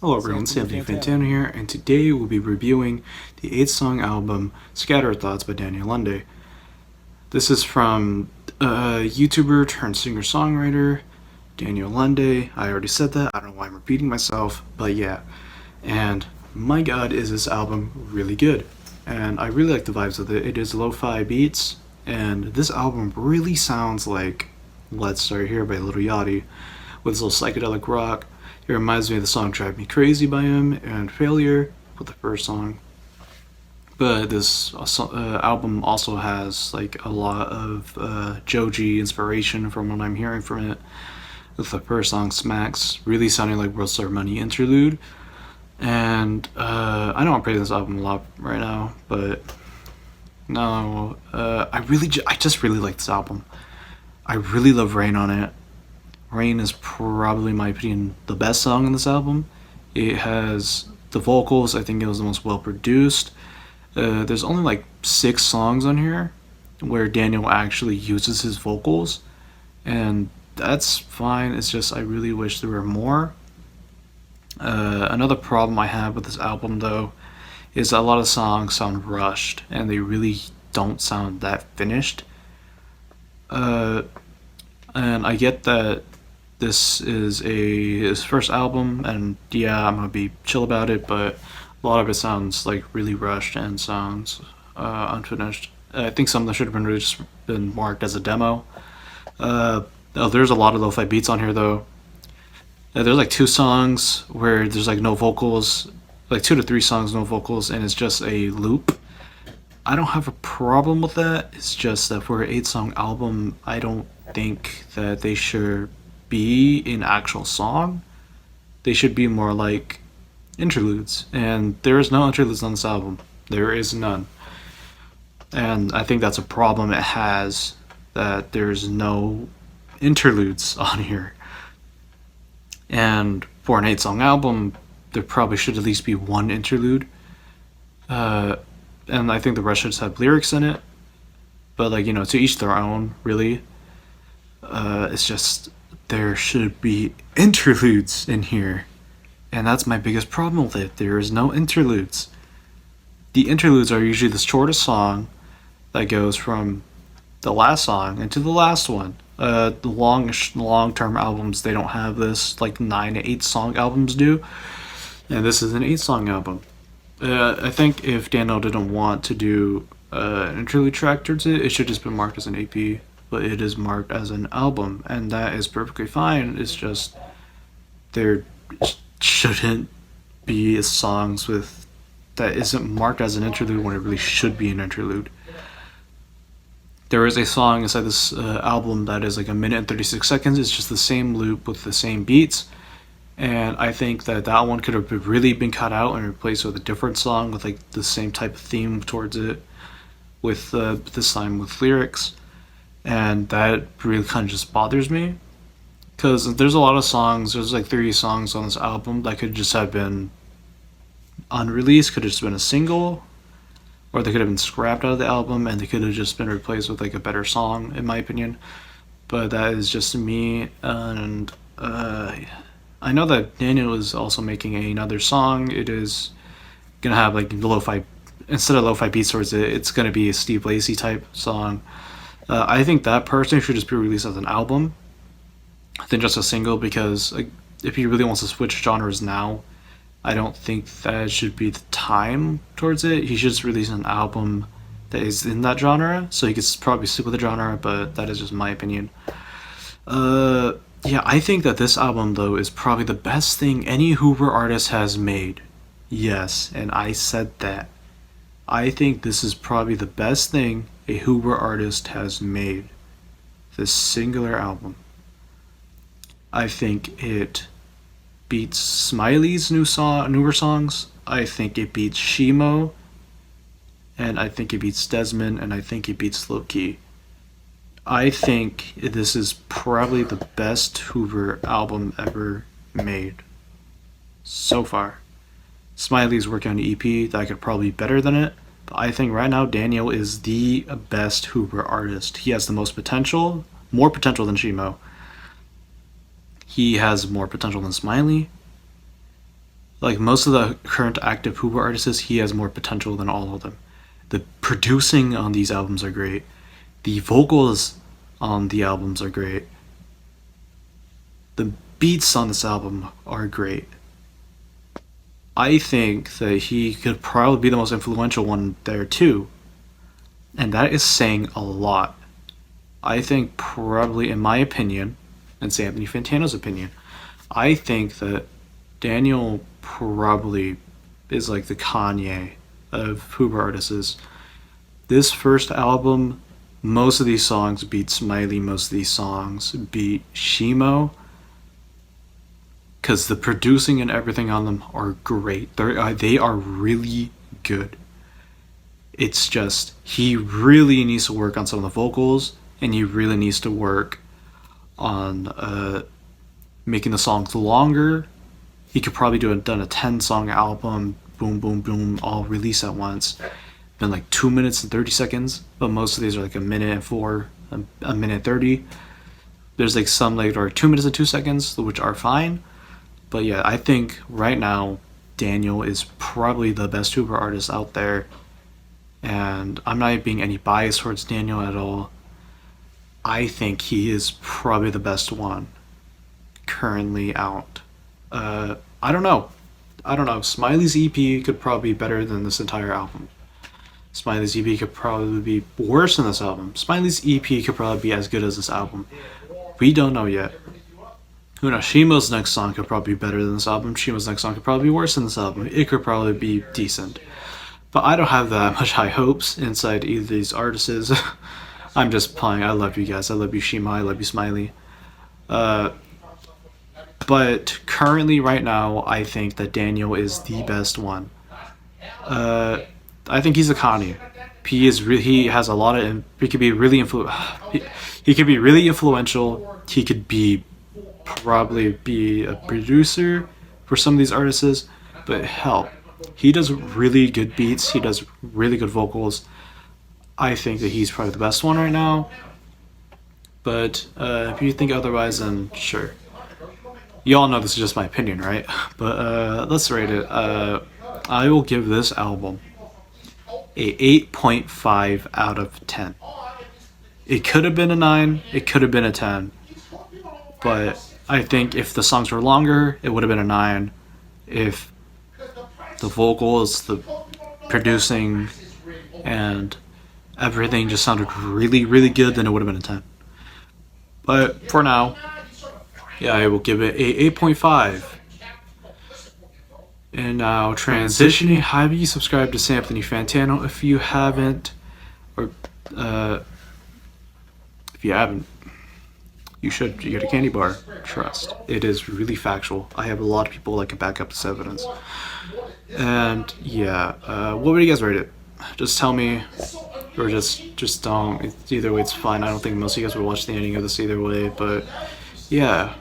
Hello everyone, Sandy Fantano here, and today we'll be reviewing the 8-song album Scatter Thoughts by Daniel Lunde. This is from YouTuber turned singer-songwriter Daniel Lunde. I already said that, I don't know why I'm repeating myself, but yeah. And my god, is this album really good. And I really like the vibes of it. It is lo-fi beats, and this album really sounds like Let's Start Here by Lil Yachty, with this little psychedelic rock. It reminds me of the song Drive Me Crazy by him and Failure with the first song. But this album also has like a lot of Joji inspiration from what I'm hearing from it. With the first song Smacks really sounding like World Star Money interlude. And I know I'm praising this album a lot right now, but no, I just really like this album. I really love Rain on it. Rain is probably, in my opinion, the best song on this album. It has the vocals, I think it was the most well produced. There's only like 6 songs on here where Daniel actually uses his vocals, and that's fine. It's just I really wish there were more. Another problem I have with this album, though, is a lot of songs sound rushed and they really don't sound that finished. And I get that this is his first album, and yeah, I'm gonna be chill about it, but a lot of it sounds like really rushed and sounds unfinished. I think some of them should have been really just been marked as a demo. There's a lot of lo-fi beats on here though. There's like 2 songs where there's like no vocals, like 2 to 3 songs no vocals, and it's just a loop. I don't have a problem with that. It's just that for an 8-song album, I don't think that they should be an actual song. They should be more like interludes, and there is no interludes on this album. There is none, and I think that's a problem it has, that there's no interludes on here. And for an 8-song album, there probably should at least be one interlude. And I think the rest should just have lyrics in it. But like, to each their own, really. It's just there should be interludes in here, and that's my biggest problem with it. There is no interludes. The interludes are usually the shortest song that goes from the last song into the last one. The long-term albums, they don't have this, like 9 to 8-song albums do, and this is an 8-song album. I think if Daniel didn't want to do an interlude track towards it, it should just be marked as an AP, but it is marked as an album, and that is perfectly fine. It's just there shouldn't be songs with that isn't marked as an interlude when it really should be an interlude. There is a song inside this album that is like 1 minute and 36 seconds. It's just the same loop with the same beats, and I think that one could have really been cut out and replaced with a different song with like the same type of theme towards it, with this time with lyrics, and that really kind of just bothers me, because there's a lot of songs. There's like 30 songs on this album that could just have been unreleased, could have just been a single, or they could have been scrapped out of the album and they could have just been replaced with like a better song, in my opinion. But that is just me, and I know that Daniel is also making another song. It is gonna have like lo-fi, instead of lo-fi beats towards it, it's gonna be a Steve Lacy type song. I think that personally should just be released as an album than just a single, because like, if he really wants to switch genres now, I don't think that should be the time towards it. He should just release an album that is in that genre, so he could probably stick with the genre, but that is just my opinion. Yeah, I think that this album, though, is probably the best thing any Hoover artist has made. Yes, and I said that. I think this is probably the best thing a Hoover artist has made. This singular album. I think it beats Smiley's newer songs. I think it beats Shimo, and I think it beats Desmond, and I think it beats Low-Key. I think this is probably the best Hoover album ever made so far. Smiley's working on an EP that could probably be better than it, but I think right now Daniel is the best Hoover artist. He has the most potential, more potential than Shimo. He has more potential than Smiley. Like most of the current active Hoover artists, he has more potential than all of them. The producing on these albums are great. The vocals on the albums are great. The beats on this album are great. I think that he could probably be the most influential one there too. And that is saying a lot. I think probably, in my opinion, and say Anthony Fantano's opinion, I think that Daniel probably is like the Kanye of Hoover artists. This first album, most of these songs beat Smiley, most of these songs beat Shimo, because the producing and everything on them are great. They are really good. It's just, he really needs to work on some of the vocals, and he really needs to work on making the songs longer. He could probably done a 10-song album, boom, boom, boom, all released at once. Been like 2 minutes and 30 seconds, but most of these are like a minute and 4, a minute 30. There's like some like are 2 minutes and 2 seconds, which are fine. But yeah, I think right now Daniel is probably the best Hoover artist out there. And I'm not being any bias towards Daniel at all. I think he is probably the best one currently out. I don't know. Smiley's EP could probably be better than this entire album. Smiley's EP could probably be worse than this album. Smiley's EP could probably be as good as this album. We don't know yet. Who knows? Shimo's next song could probably be better than this album. Shimo's next song could probably be worse than this album. It could probably be decent. But I don't have that much high hopes inside either of these artists. I'm just playing. I love you guys. I love you, Shimo. I love you, Smiley. But currently, right now, I think that Daniel is the best one. I think he's a Kanye. He has a lot of. He could be really he could be really influential. He could probably be a producer for some of these artists. But hell, he does really good beats. He does really good vocals. I think that he's probably the best one right now. But if you think otherwise, then sure. You all know this is just my opinion, right? But let's rate it. I will give this album a 8.5 out of 10. It could have been a 9. It could have been a 10. But I think if the songs were longer, it would have been a 9. If the vocals, the producing, and everything just sounded really, really good, then it would have been a 10. But for now, yeah, I will give it a 8.5. And now transitioning, have you subscribed to Anthony Fantano? If you haven't, or if you haven't, you should. You get a candy bar. Trust. It is really factual. I have a lot of people that can back up this evidence. And yeah, what would you guys rate it? Just tell me, or just don't. Either way, it's fine. I don't think most of you guys would watch the ending of this either way, but yeah.